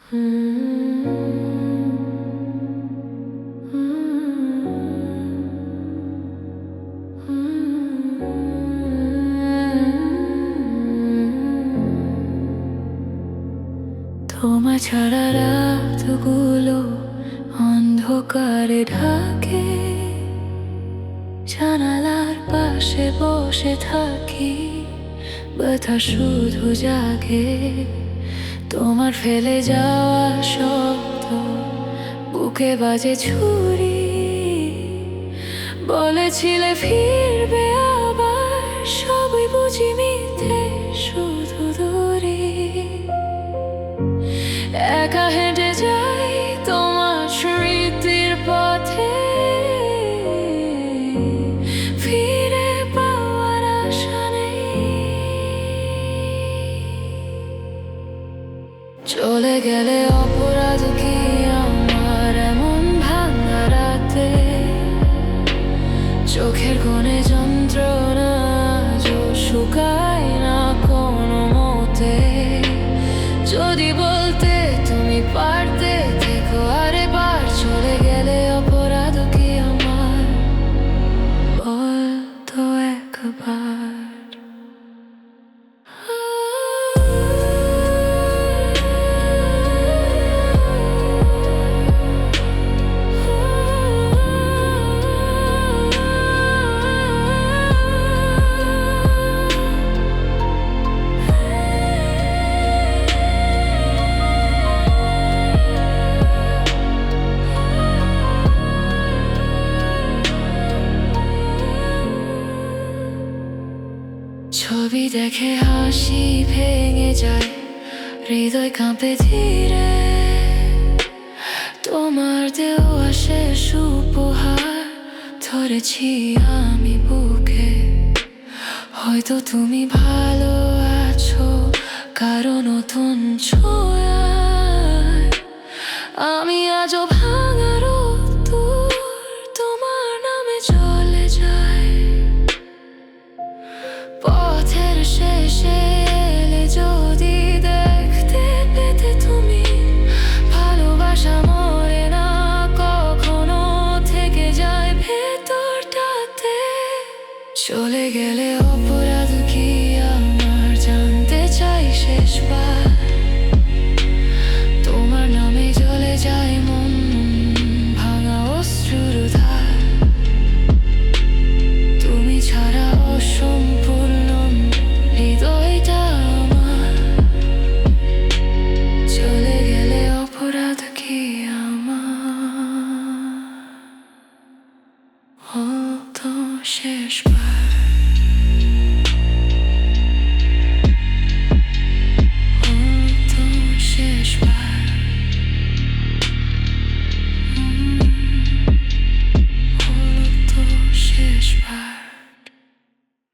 তোমার ছাড়া রাতগুলো অন্ধকারে ঢাকে, জানালার পাশে বসে থাকি, ব্যথা শুধু জাগে। তোমার ফেলে যাওয়া শব্দ বুকে বাজে ছুরি, বলেছিলে ফিরবে আবার, সবই বুঝি মিথ্যে, শুধু দূরে একা হেঁটে যাই তোমার স্মৃতির পথে, ফিরে পাওয়ার আশা নেই। চলে গেলে অপরাধ কি আমার এমন ভাঙা রাতে, চোখের কোণে যন্ত্রণা আজও শুকায় না কোনো মতে। যদি বলতে তুমি পারতে থেকো আরেকবার, চলে গেলে অপরাধ কি আমার, বলতো একবার। ছবি দেখে হাসি ভেঙে যায়, হৃদয় কাঁপে ধীরে। তোমার দেওয়া শেষ উপহার ধরেছি আমি বুকে, হয়তো তুমি ভালো আছো কারো নতুন ছোঁয়ায়। আমি আজও ভাঙা রোদ্দুর তোমার নামে চলে যায়, পথের শেষে এলে যদি দেখতে পেতে তুমি, ভালোবাসা মরে না কখনো, থেকে যায় ভেতরটাতে। চলে গেলে অপরাধ কি আমার, জানতে চাই শেষবার, তোমার নামে জ্বলে যায় মন ভাঙা অশ্রুর ধার। তুমি ছাড়া অসম্পূর্ণ হৃদয়টা আমার, চলে গেলে অপরাধ কি আমার, হতো শেষবার।